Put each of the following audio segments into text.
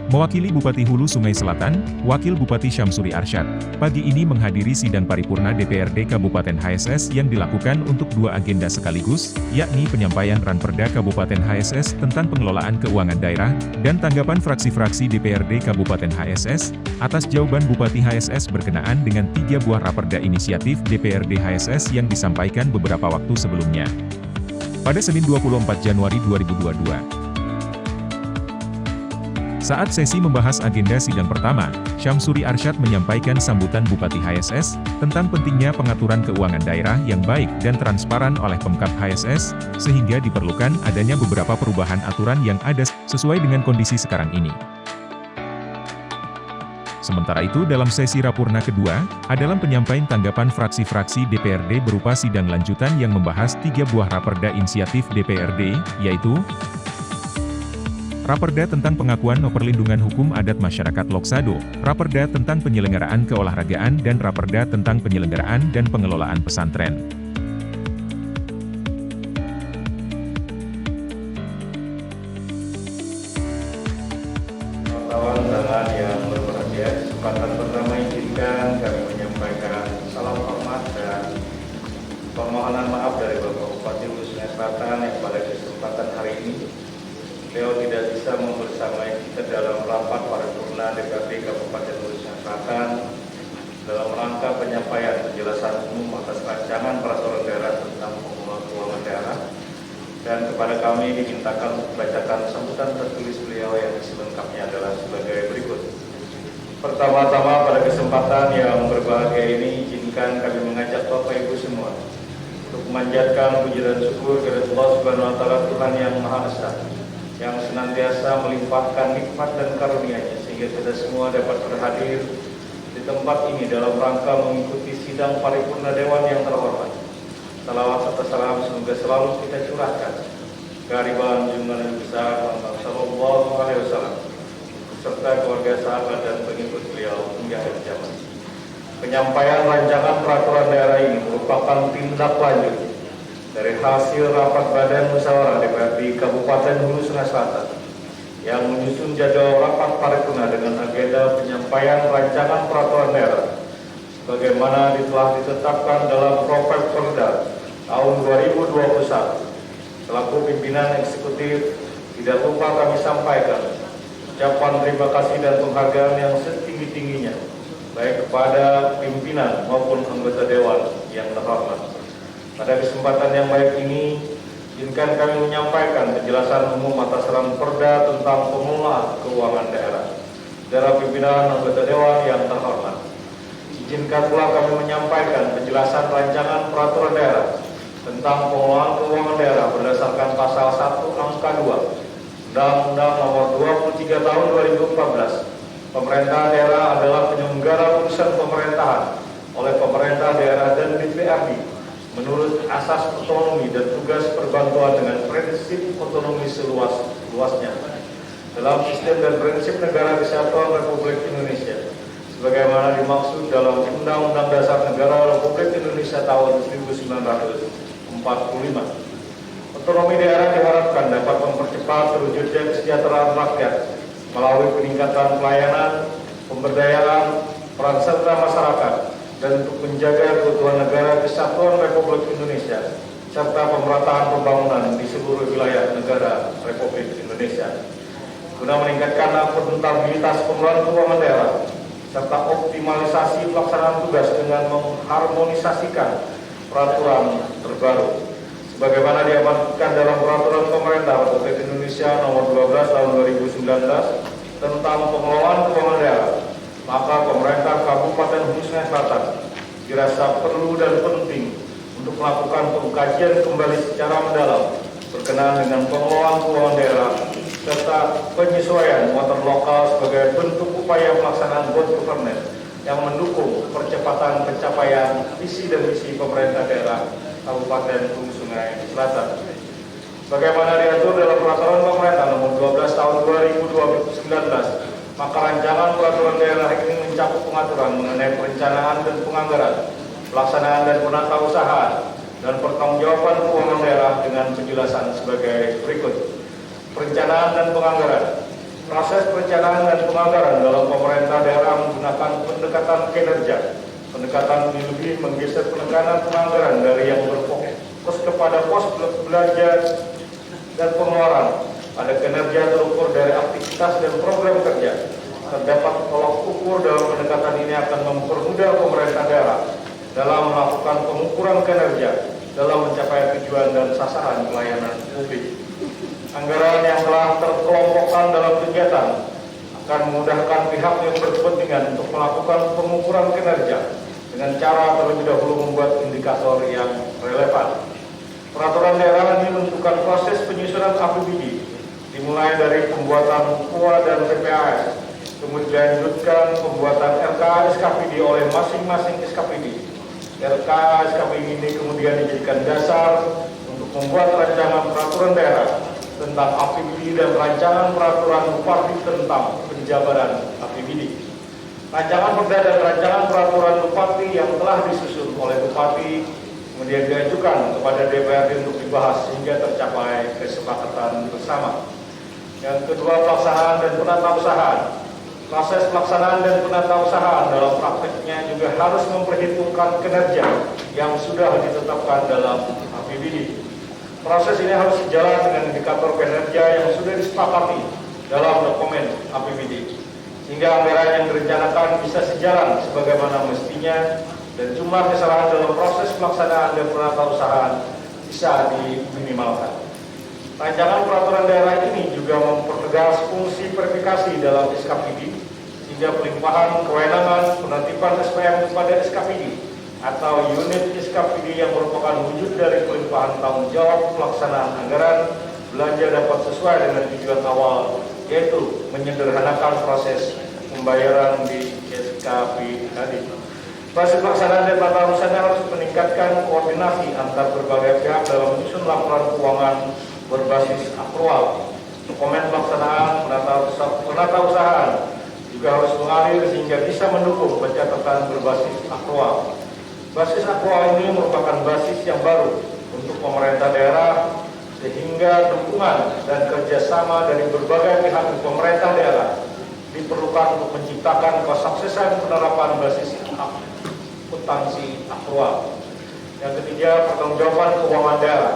Mewakili Bupati Hulu Sungai Selatan, Wakil Bupati Syamsuri Arsyad, pagi ini menghadiri sidang paripurna DPRD Kabupaten HSS yang dilakukan untuk dua agenda sekaligus, yakni penyampaian Ranperda Kabupaten HSS tentang pengelolaan keuangan daerah, dan tanggapan fraksi-fraksi DPRD Kabupaten HSS, atas jawaban Bupati HSS berkenaan dengan 3 buah raperda inisiatif DPRD HSS yang disampaikan beberapa waktu sebelumnya. Pada Senin 24 Januari 2022. Saat sesi membahas agenda sidang pertama, Syamsuri Arsyad menyampaikan sambutan Bupati HSS, tentang pentingnya pengaturan keuangan daerah yang baik dan transparan oleh Pemkab HSS, sehingga diperlukan adanya beberapa perubahan aturan yang ada, sesuai dengan kondisi sekarang ini. Sementara itu dalam sesi rapurna kedua, adalah penyampaian tanggapan fraksi-fraksi DPRD berupa sidang lanjutan yang membahas 3 buah raperda inisiatif DPRD, yaitu Raperda tentang pengakuan perlindungan hukum adat masyarakat Loksado, Raperda tentang penyelenggaraan keolahragaan dan Raperda tentang penyelenggaraan dan pengelolaan pesantren. Kawan-kawan yang berbahagia, kesempatan pertama izinkan kami menyampaikan salam hormat dan permohonan maaf dari Bapak Bupati Hulu Sungai Selatan yang pada kesempatan hari ini beliau tidak bisa membersamai kita dalam rapat paripurna DPRD Kabupaten Hulu Sungai Selatan dalam rangka penyampaian penjelasan umum atas rancangan peraturan daerah tentang pengelolaan keuangan daerah, dan kepada kami dimintakan untuk membacakan sambutan tertulis beliau yang selengkapnya adalah sebagai berikut. Pertama-tama pada kesempatan yang berbahagia ini izinkan kami mengajak Bapak Ibu semua untuk memanjatkan puji dan syukur kepada Allah Subhanahu wa Ta'ala, Tuhan yang Maha Esa, yang senantiasa melimpahkan nikmat dan karunia-Nya sehingga kita semua dapat berhadir di tempat ini dalam rangka mengikuti sidang paripurna Dewan yang terhormat. Salawat serta salam semoga selalu kita curahkan kehadiran junjungan yang besar Muhammad Sallallahu Alaihi Wasallam serta keluarga sahabat dan pengikut beliau hingga akhir zaman. Penyampaian rancangan peraturan daerah ini merupakan tindak lanjut dari hasil rapat Badan Musyawarah DPRD Kabupaten Hulu Sungai Selatan yang menyusun jadwal rapat paripurna dengan agenda penyampaian rancangan peraturan daerah sebagaimana telah ditetapkan dalam Perda tahun 2021. Selaku pimpinan eksekutif, tidak lupa kami sampaikan ucapan terima kasih dan penghargaan yang setinggi-tingginya baik kepada pimpinan maupun anggota dewan yang terhormat. Pada kesempatan yang baik ini, izinkan kami menyampaikan penjelasan umum atas Ranperda tentang pengelolaan keuangan daerah dari pimpinan anggota dewan yang terhormat. Izinkan pula kami menyampaikan penjelasan rancangan peraturan daerah tentang pengelolaan keuangan daerah berdasarkan pasal 1 angka 2 Undang-Undang Nomor 23 Tahun 2014. Pemerintah daerah adalah penyelenggara urusan pemerintahan oleh pemerintah daerah dan DPRD menurut asas otonomi dan tugas perbantuan dengan prinsip otonomi seluas-luasnya dalam sistem dan prinsip negara kesatuan Republik Indonesia sebagaimana dimaksud dalam Undang-Undang Dasar Negara Republik Indonesia tahun 1945. Otonomi daerah diharapkan dapat mempercepat terwujudnya kesejahteraan rakyat melalui peningkatan pelayanan, pemberdayaan, peran serta masyarakat, dan untuk menjaga keutuhan negara kesatuan Republik Indonesia serta pemerataan pembangunan di seluruh wilayah negara Republik Indonesia. Guna meningkatkan akuntabilitas pengelolaan keuangan daerah serta optimalisasi pelaksanaan tugas dengan mengharmonisasikan peraturan terbaru sebagaimana diamanatkan dalam Peraturan Pemerintah Republik Indonesia Nomor 12 Tahun 2019 tentang pengelolaan keuangan daerah, maka pemerintah Kabupaten Hulu Sungai Selatan dirasa perlu dan penting untuk melakukan pengkajian kembali secara mendalam berkenaan dengan pengelolaan keuangan daerah serta penyesuaian muatan lokal sebagai bentuk upaya pelaksanaan good governance yang mendukung percepatan pencapaian visi dan misi pemerintah daerah Kabupaten Hulu Sungai Selatan. Bagaimana diatur dalam Peraturan Pemerintah Nomor 12 Tahun 2019, maka rancangan peraturan daerah ini mencakup pengaturan mengenai perencanaan dan penganggaran, pelaksanaan dan penatausahaan, dan pertanggungjawaban keuangan daerah dengan penjelasan sebagai berikut. Perencanaan dan penganggaran. Proses perencanaan dan penganggaran dalam pemerintah daerah menggunakan pendekatan kinerja. Pendekatan ini lebih menggeser penekanan penganggaran dari yang berfokus kepada pos belanja dan pengeluaran pada kinerja terukur dari aktivitas dan program kerja. Terdapat tolak ukur dalam pendekatan ini akan mempermudah pemerintah daerah dalam melakukan pengukuran kinerja dalam mencapai tujuan dan sasaran pelayanan publik. Anggaran yang telah terkelompokkan dalam kegiatan akan memudahkan pihak yang berkepentingan untuk melakukan pengukuran kinerja dengan cara terlebih dahulu membuat indikator yang relevan. Peraturan daerah ini menentukan proses penyusunan APBD dimulai dari pembuatan KUA dan PPAS, kemudian dilanjutkan pembuatan RKA SKPD oleh masing-masing SKPD. RKA SKPD ini kemudian dijadikan dasar untuk membuat rancangan peraturan daerah tentang APBD dan rancangan peraturan bupati tentang penjabaran APBD. Rancangan perda dan rancangan peraturan bupati yang telah disusun oleh bupati kemudian diajukan kepada DPRD untuk dibahas hingga tercapai kesepakatan bersama. Yang kedua, pelaksanaan dan penatausahaan. Proses pelaksanaan dan penatausahaan dalam prakteknya juga harus memperhitungkan kinerja yang sudah ditetapkan dalam APBD. Proses ini harus sejalan dengan indikator kinerja yang sudah disepakati dalam dokumen APBD, sehingga anggaran yang direncanakan bisa sejalan sebagaimana mestinya dan jumlah kesalahan dalam proses pelaksanaan dan penatausahaan bisa diminimalkan. Rancangan peraturan daerah ini juga mempertegas fungsi verifikasi dalam SKPD, sehingga pelimpahan kewenangan penertiban SPM kepada SKPD atau unit SKPD yang merupakan wujud dari pelimpahan tanggung jawab pelaksanaan anggaran belanja dapat sesuai dengan tujuan awal, yaitu menyederhanakan proses pembayaran di SKPD tadi. Proses pelaksanaan dan tata usahanya harus meningkatkan koordinasi antar berbagai pihak dalam menyusun laporan keuangan berbasis akrual. Dokumen pelaksanaan penata usahaan juga harus mengalir sehingga bisa mendukung pencatatan berbasis akrual. Basis akrual ini merupakan basis yang baru untuk pemerintah daerah, sehingga dukungan dan kerjasama dari berbagai pihak di pemerintah daerah diperlukan untuk menciptakan kesuksesan penerapan basis akuntansi akrual. Yang ketiga, pertanggungjawaban keuangan daerah.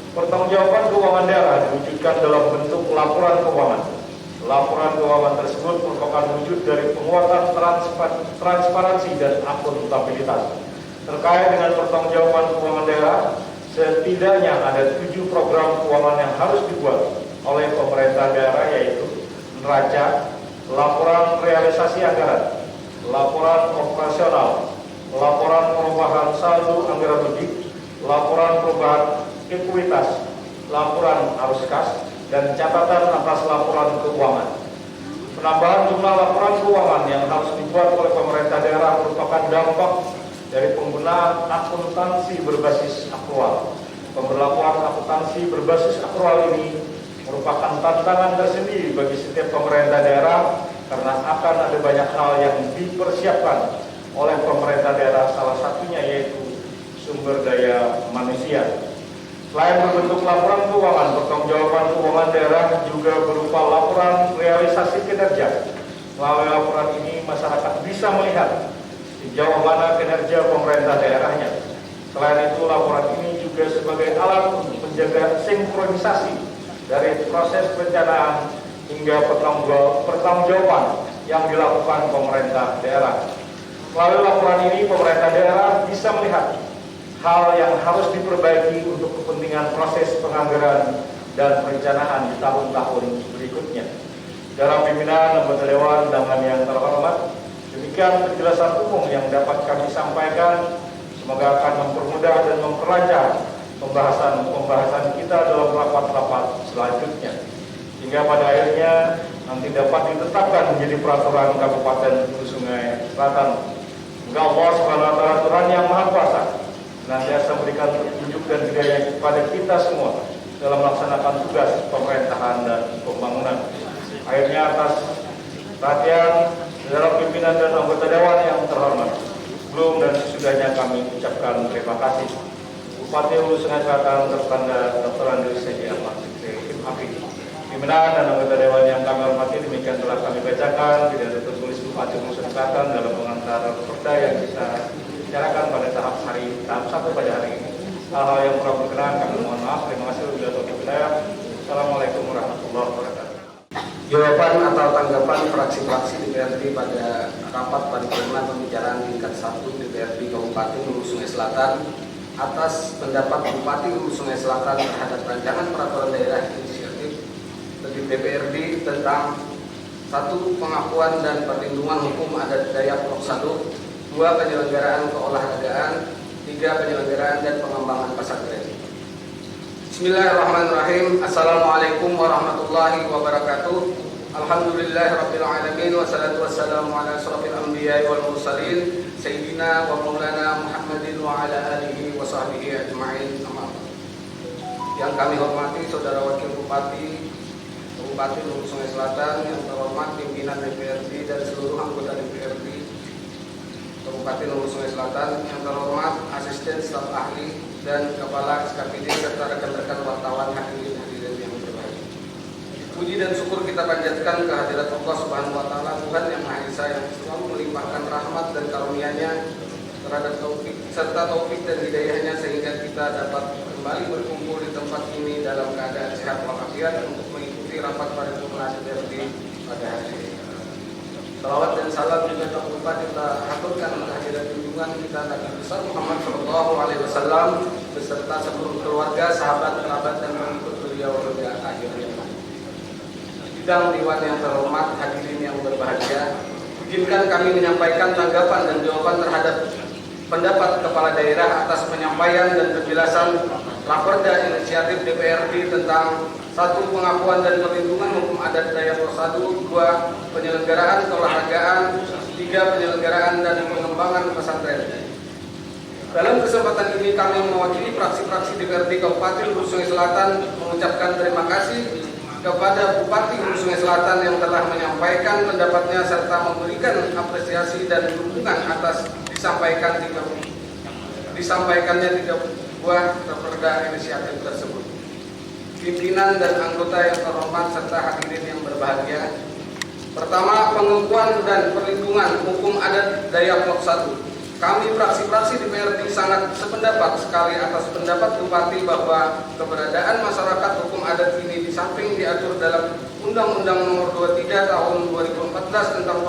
Pertanggungjawaban keuangan daerah diwujudkan dalam bentuk laporan keuangan. Laporan keuangan tersebut merupakan wujud dari penguatan transparansi dan akuntabilitas. Terkait dengan pertanggungjawaban keuangan daerah, setidaknya ada 7 program keuangan yang harus dibuat oleh pemerintah daerah, yaitu neraca, laporan realisasi anggaran, laporan operasional, laporan perubahan saldo anggaran lebih, laporan perubahan ekuitas, laporan arus kas, dan catatan atas laporan keuangan. Penambahan jumlah laporan keuangan yang harus dibuat oleh pemerintah daerah merupakan dampak dari penggunaan akuntansi berbasis akrual. Pemberlakuan akuntansi berbasis akrual ini merupakan tantangan tersendiri bagi setiap pemerintah daerah karena akan ada banyak hal yang dipersiapkan oleh pemerintah daerah, salah satunya yaitu sumber daya manusia. Selain berbentuk laporan keuangan, pertanggungjawaban keuangan daerah juga berupa laporan realisasi kinerja. Melalui laporan ini, masyarakat bisa melihat sejauh mana kinerja pemerintah daerahnya. Selain itu, laporan ini juga sebagai alat untuk menjaga sinkronisasi dari proses perencanaan hingga pertanggungjawaban yang dilakukan pemerintah daerah. Melalui laporan ini, pemerintah daerah bisa melihat hal yang harus diperbaiki untuk kepentingan proses penganggaran dan perencanaan di tahun-tahun berikutnya. Dalam pimpinan anggota Dewan Undangan yang terhormat, demikian penjelasan umum yang dapat kami sampaikan. Semoga akan mempermudah dan memperlancar pembahasan kita dalam rapat-rapat selanjutnya, hingga pada akhirnya nanti dapat ditetapkan menjadi peraturan Kabupaten Hulu Sungai Selatan. Semoga Allah SWT Tuhan yang Maha Kuasa senantiasa memberikan petunjuk dan hidayah kepada kita semua dalam melaksanakan tugas pemerintahan dan pembangunan. Akhirnya, atas perhatian saudara pimpinan dan anggota Dewan yang terhormat, sebelum dan sesudahnya kami ucapkan terima kasih. Bupati Hulu Sungai Selatan tertanda Dr. Andri C. Ahmad, Terima Pimpinan dan anggota Dewan yang kami hormati, demikian telah kami bacakan pidato tertulis Bupati Lumajang Selatan dalam pengantar perda yang kita bicarakan pada tahap 1 pada hari ini. Hal-hal yang kurang berkenan kami mohon maaf. Terima kasih. Assalamualaikum warahmatullahi wabarakatuh. Jawaban atau tanggapan fraksi-fraksi DPRD pada rapat paripurna pembicaraan tingkat 1 DPRD Kabupaten Hulu Sungai Selatan atas pendapat Bupati Hulu Sungai Selatan terhadap rancangan peraturan daerah inisiatif bagi DPRD tentang 1. Pengakuan dan perlindungan hukum adat Dayak Loksado, 2. Penyelenggaraan keolahragaan, 3. Penyelenggaraan dan pengembangan pesantren. Bismillahirrahmanirrahim. Assalamualaikum warahmatullahi wabarakatuh. Alhamdulillahirabbil alamin wassalatu wassalamu ala asyrafil anbiya'i wal mursalin sayyidina wa maulana Muhammadin wa ala alihi wa sahbihi ajma'in. Yang kami hormati Saudara Wakil Bupati Kabupaten Hulu Sungai Selatan, yang terhormat pimpinan DPRD dan seluruh anggota DPRD Kabupaten Hulu Sungai Selatan, yang terhormat asisten staf ahli dan kepala SKPD serta rekan-rekan wartawan hadirin yang berbahagia. Puji dan syukur kita panjatkan kehadirat Allah Subhanahu wa taala, Tuhan yang Maha Esa, yang selalu melimpahkan rahmat dan karunia-Nya terhadap taufik serta taufik dan hidayahnya sehingga kita dapat kembali berkumpul di tempat ini dalam keadaan sehat walafiat untuk mengikuti rapat paripurna DPRD pada hari ini. Salawat dan salam juga tak lupa kita haturkan kehadiran junjungan kita Nabi besar Muhammad SAW beserta seluruh keluarga, sahabat, kerabat dan pengikut beliau hingga akhir zaman. Sidang Dewan yang terhormat, hadirin yang berbahagia, izinkan kami menyampaikan tanggapan dan jawaban terhadap pendapat Kepala Daerah atas penyampaian dan penjelasan Raperda Inisiatif DPRD tentang 1. Pengakuan dan perlindungan hukum adat Dayak Loksado, 2. Penyelenggaraan keolahragaan, 3. Penyelenggaraan dan pengembangan pesantren. Dalam kesempatan ini kami mewakili fraksi-fraksi DPRD Kabupaten Hulu Sungai Selatan mengucapkan terima kasih kepada Bupati Hulu Sungai Selatan yang telah menyampaikan pendapatnya serta memberikan apresiasi dan dukungan atas disampaikannya 3 buah Raperda inisiatif tersebut. Pimpinan dan anggota yang terhormat serta hadirin yang berbahagia. Pertama, pengakuan dan perlindungan hukum adat Dayak Loksado. Kami fraksi-fraksi DPRD sangat sependapat sekali atas pendapat Bupati bahwa keberadaan masyarakat hukum adat ini di samping diatur dalam Undang-Undang Nomor 23 Tahun 2014 tentang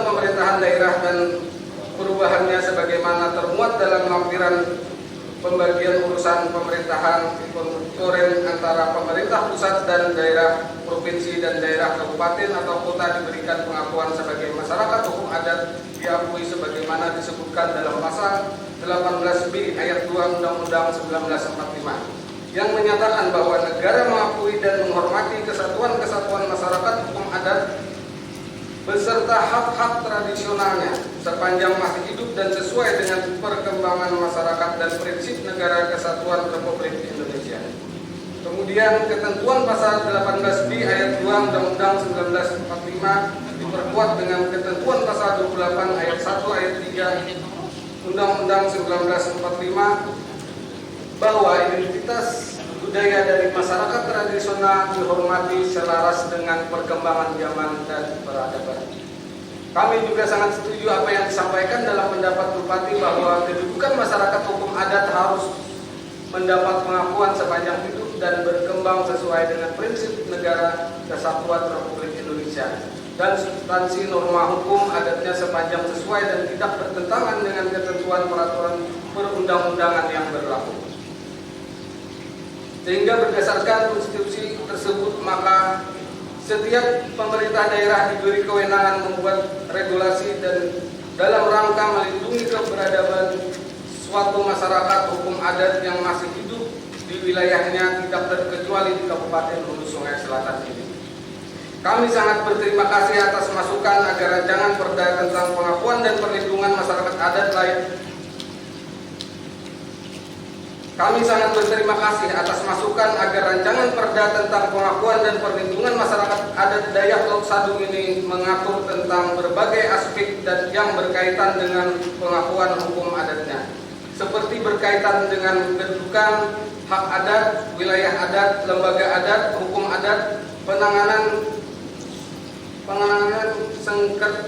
pemerintahan daerah dan perubahannya sebagaimana termuat dalam lampiran pembagian urusan pemerintahan konstituen antara pemerintah pusat dan daerah, provinsi dan daerah kabupaten atau kota diberikan pengakuan sebagai masyarakat hukum adat diakui sebagaimana disebutkan dalam pasal 18B ayat 2 Undang-Undang 1945 yang menyatakan bahwa negara mengakui dan menghormati kesatuan-kesatuan masyarakat hukum adat beserta hak-hak tradisionalnya sepanjang masih hidup dan sesuai dengan perkembangan masyarakat dan prinsip negara kesatuan Republik Indonesia. Kemudian ketentuan pasal 18B ayat 2 Undang-Undang 1945 diperkuat dengan ketentuan pasal 28 ayat 1 ayat 3 Undang-Undang 1945 bahwa identitas budaya dari masyarakat tradisional dihormati selaras dengan perkembangan zaman dan peradaban. Kami juga sangat setuju apa yang disampaikan dalam pendapat Bupati bahwa kedudukan masyarakat hukum adat harus mendapat pengakuan sepanjang hidup dan berkembang sesuai dengan prinsip negara kesatuan Republik Indonesia dan substansi norma hukum adatnya sepanjang sesuai dan tidak bertentangan dengan ketentuan peraturan perundang-undangan yang berlaku. Sehingga berdasarkan konstitusi tersebut maka setiap pemerintah daerah diberi kewenangan membuat regulasi dan dalam rangka melindungi keberadaan suatu masyarakat hukum adat yang masih hidup di wilayahnya tidak terkecuali di Kabupaten Hulu Sungai Selatan ini. Kami sangat berterima kasih atas masukan agar rancangan perda tentang pengakuan dan perlindungan masyarakat adat lain. Kami sangat berterima kasih atas masukan agar rancangan perda tentang pengakuan dan perlindungan masyarakat adat Dayak Loksado ini mengatur tentang berbagai aspek dan yang berkaitan dengan pengakuan hukum adatnya, seperti berkaitan dengan kedudukan, hak adat, wilayah adat, lembaga adat, hukum adat, penanganan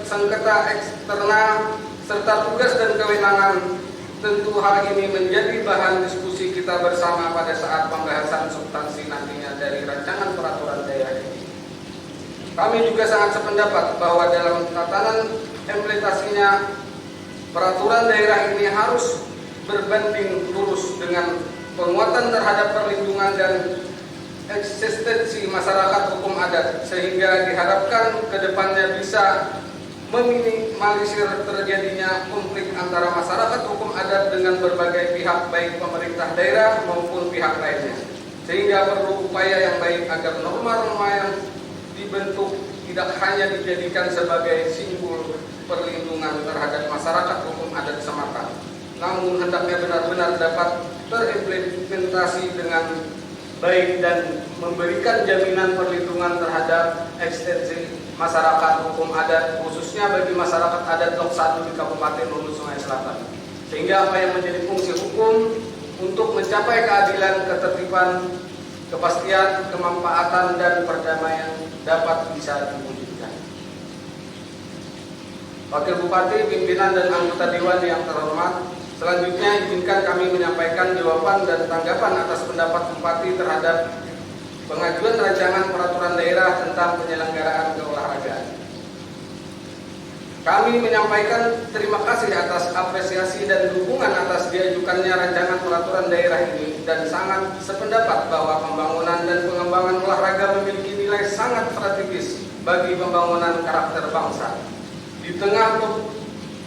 sengketa eksternal, serta tugas dan kewenangan. Tentu hal ini menjadi bahan diskusi kita bersama pada saat pembahasan substansi nantinya dari rancangan peraturan daerah ini. Kami juga sangat sependapat bahwa dalam tatanan implementasinya peraturan daerah ini harus berbanding lurus dengan penguatan terhadap perlindungan dan eksistensi masyarakat hukum adat, sehingga diharapkan ke depannya bisa meminimalisir terjadinya konflik antara masyarakat hukum adat dengan berbagai pihak, baik pemerintah daerah maupun pihak lainnya, sehingga perlu upaya yang baik agar norma-norma yang dibentuk tidak hanya dijadikan sebagai simbol perlindungan terhadap masyarakat hukum adat semata, namun hendaknya benar-benar dapat terimplementasi dengan baik dan memberikan jaminan perlindungan terhadap eksistensi masyarakat hukum adat, khususnya bagi masyarakat adat Blok 1 di Kabupaten Hulu Sungai Selatan, sehingga apa yang menjadi fungsi hukum untuk mencapai keadilan, ketertiban, kepastian, kemanfaatan, dan perdamaian dapat bisa diwujudkan. Wakil Bupati, pimpinan dan anggota Dewan yang terhormat, selanjutnya izinkan kami menyampaikan jawaban dan tanggapan atas pendapat Bupati terhadap pengajuan rancangan peraturan daerah tentang penyelenggaraan keolahragaan. Kami menyampaikan terima kasih atas apresiasi dan dukungan atas diajukannya rancangan peraturan daerah ini, dan sangat sependapat bahwa pembangunan dan pengembangan olahraga memiliki nilai sangat strategis bagi pembangunan karakter bangsa.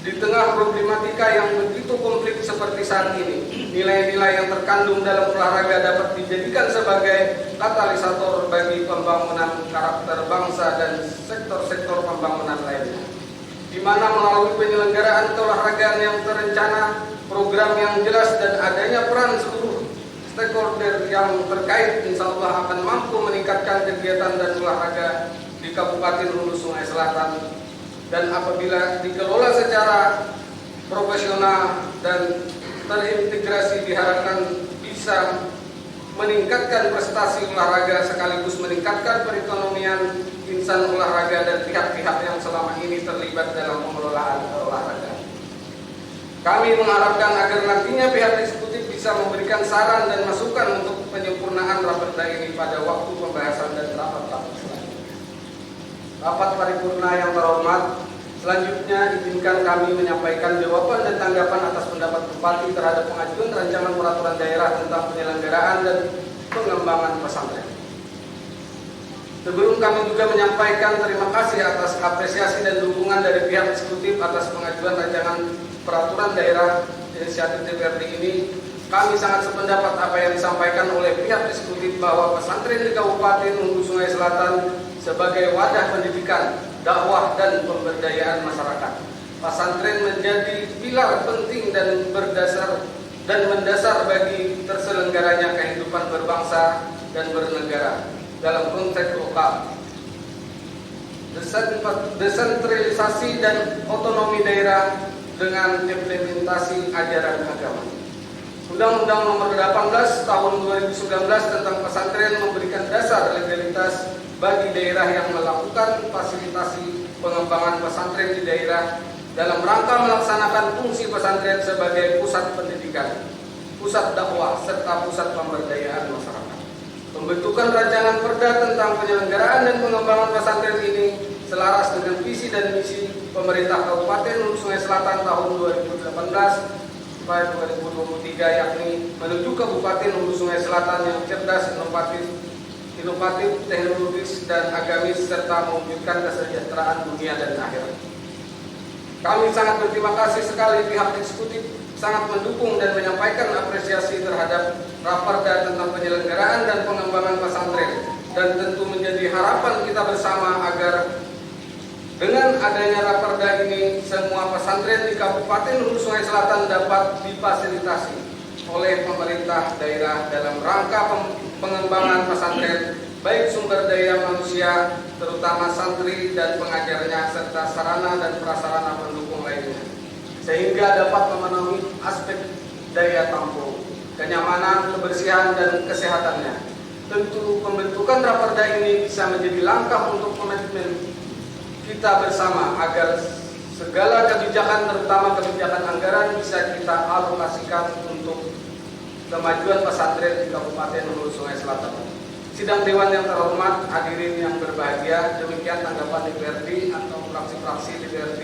Di tengah problematika yang begitu konflik seperti saat ini, nilai-nilai yang terkandung dalam olahraga dapat dijadikan sebagai katalisator bagi pembangunan karakter bangsa dan sektor-sektor pembangunan lainnya, di mana melalui penyelenggaraan keolahragaan yang terencana, program yang jelas, dan adanya peran seluruh stakeholder yang terkait, insya Allah akan mampu meningkatkan kegiatan dan olahraga di Kabupaten Hulu Sungai Selatan. Dan apabila dikelola secara profesional dan terintegrasi, diharapkan bisa meningkatkan prestasi olahraga sekaligus meningkatkan perekonomian insan olahraga dan pihak-pihak yang selama ini terlibat dalam pengelolaan olahraga. Kami mengharapkan agar nantinya pihak eksekutif bisa memberikan saran dan masukan untuk penyempurnaan raperda ini pada waktu pembahasan dan rapat-rapat selanjutnya. Rapat paripurna yang terhormat, selanjutnya izinkan kami menyampaikan jawaban dan tanggapan atas pendapat Bupati terhadap pengajuan rancangan peraturan daerah tentang penyelenggaraan dan pengembangan pesantren. Sebelum kami juga menyampaikan terima kasih atas apresiasi dan dukungan dari pihak eksekutif atas pengajuan rancangan peraturan daerah inisiatif DPRD ini, kami sangat sependapat apa yang disampaikan oleh pihak eksekutif bahwa pesantren di Kabupaten Hulu Sungai Selatan sebagai wadah pendidikan, dakwah, dan pemberdayaan masyarakat. Pesantren menjadi pilar penting dan mendasar bagi terselenggaranya kehidupan berbangsa dan bernegara dalam konteks lokal. Desentralisasi dan otonomi daerah dengan implementasi ajaran agama. Undang-Undang Nomor 18 Tahun 2019 tentang pesantren memberikan dasar legalitas bagi daerah yang melakukan fasilitasi pengembangan pesantren di daerah dalam rangka melaksanakan fungsi pesantren sebagai pusat pendidikan, pusat dakwah, serta pusat pemberdayaan masyarakat. Pembentukan rancangan perda tentang penyelenggaraan dan pengembangan pesantren ini selaras dengan visi dan misi pemerintah Kabupaten Hulu Sungai Selatan tahun 2018 sampai 2023, yakni menuju Kabupaten Hulu Sungai Selatan yang cerdas, inovatif, teknologis, dan agamis, serta mewujudkan kesejahteraan dunia dan akhirat. Kami sangat berterima kasih sekali pihak eksekutif sangat mendukung dan menyampaikan apresiasi terhadap raperda tentang penyelenggaraan dan pengembangan pesantren, dan tentu menjadi harapan kita bersama agar dengan adanya raperda ini semua pesantren di Kabupaten Hulu Sungai Selatan dapat difasilitasi oleh pemerintah daerah dalam rangka pengembangan pesantren, baik sumber daya manusia, terutama santri dan pengajarnya, serta sarana dan prasarana pendukung lainnya, sehingga dapat memenuhi aspek daya tampung, kenyamanan, kebersihan, dan kesehatannya. Tentu pembentukan Raperda ini bisa menjadi langkah untuk komitmen kita bersama agar segala kebijakan, terutama kebijakan anggaran, bisa kita alokasikan untuk kemajuan pesantren di Kabupaten Hulu Sungai Selatan. Sidang Dewan yang terhormat, hadirin yang berbahagia, demikian tanggapan DPRD atau fraksi-fraksi DPRD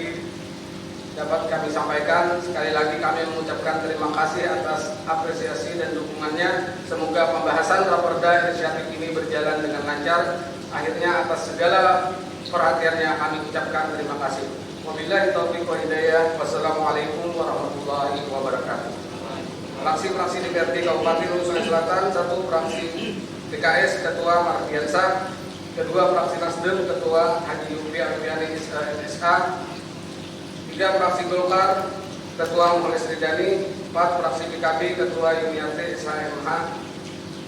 dapat kami sampaikan. Sekali lagi kami mengucapkan terima kasih atas apresiasi dan dukungannya. Semoga pembahasan Raperda inisiatif ini berjalan dengan lancar. Akhirnya atas segala perhatiannya kami ucapkan terima kasih. Wabillahi taufiq wal hidayah. Wassalamualaikum warahmatullahi wabarakatuh. Fraksi-fraksi DPRD Kabupaten Hulu Sungai Selatan, 1 fraksi PKS Ketua Mardiansa, 2 fraksi Nasdem Ketua Haji Yufri Arfiani SSA, 3 fraksi Golkar Ketua Muhammad Ridani, 4 fraksi PKB Ketua Yuniarti SHMH,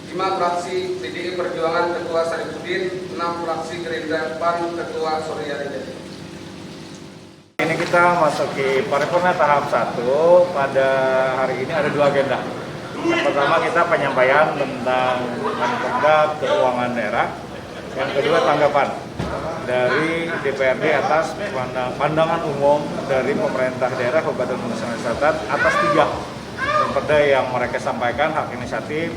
5 fraksi PDI Perjuangan Ketua Sarifudin, 6 fraksi Gerindra PAN Ketua Surya Ridani. Ini kita masuki paripurna tahap 1. Pada hari ini ada 2 agenda. Yang pertama kita penyampaian tentang Menpora Keuangan Daerah. Yang kedua tanggapan dari DPRD atas pandangan umum dari pemerintah daerah Kabupaten Hulu Sungai Selatan atas 3 perda yang mereka sampaikan, hak inisiatif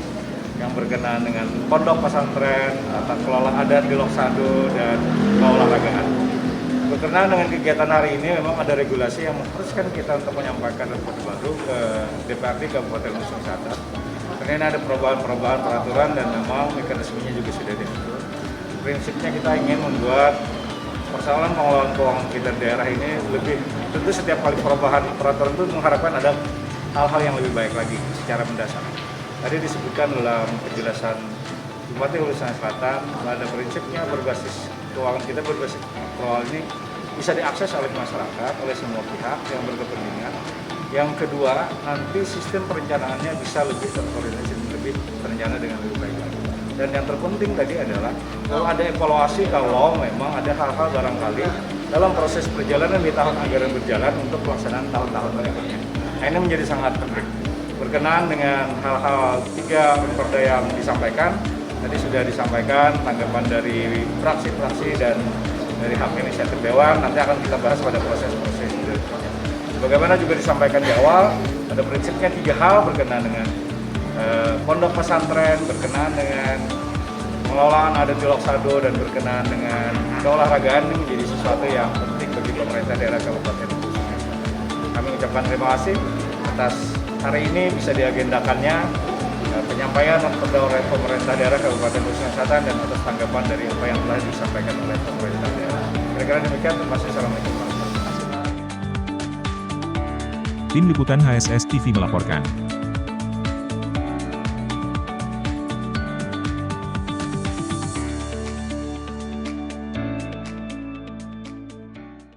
yang berkenaan dengan pondok pesantren, tata kelola adat di Loksado, dan keolahragaan. Berkenaan dengan kegiatan hari ini memang ada regulasi yang mengharuskan kita untuk menyampaikan report baru ke DPRD Kabupaten Hulu Sungai Selatan. Karena ini ada perubahan-perubahan peraturan dan memang mekanismenya juga sudah diatur. Prinsipnya kita ingin membuat persoalan pengelolaan keuangan kita di daerah ini lebih, tentu setiap kali perubahan peraturan itu mengharapkan ada hal-hal yang lebih baik lagi secara mendasar. Tadi disebutkan dalam penjelasan Bupati Hulu Sungai Selatan, pada prinsipnya berbasis keuangan kita berbasis keuangan ini bisa diakses oleh masyarakat, oleh semua pihak yang berkepentingan. Yang kedua, nanti sistem perencanaannya bisa lebih terkoordinasi, lebih terencana dengan lebih baik lagi. Dan yang terpenting tadi adalah kalau ada evaluasi, kalau memang ada hal-hal barangkali dalam proses perjalanan di tahun anggaran berjalan untuk pelaksanaan tahun-tahun berikutnya. Nah, ini menjadi sangat penting. Berkenaan dengan hal-hal 3 perda yang disampaikan, tadi sudah disampaikan tanggapan dari fraksi-fraksi dan dari hak inisiatif Dewan, nanti akan kita bahas pada proses-proses berikutnya. Bagaimana juga disampaikan di awal, pada prinsipnya 3 hal berkenaan dengan pondok pesantren, berkenaan dengan pengelolaan adat di Loksado, dan berkenaan dengan keolahragaan. Ini menjadi sesuatu yang penting bagi pemerintah daerah Kabupaten Hulu Sungai Selatan. Kami mengucapkan terima kasih atas hari ini bisa diagendakannya penyampaian oleh pemerintah daerah Kabupaten Hulu Sungai Selatan dan atas tanggapan dari apa yang telah disampaikan oleh pemerintah daerah. Kira-kira demikian. Terima kasih. Assalamualaikum warahmatullahi wabarakatuh. Tim Liputan HSS TV melaporkan.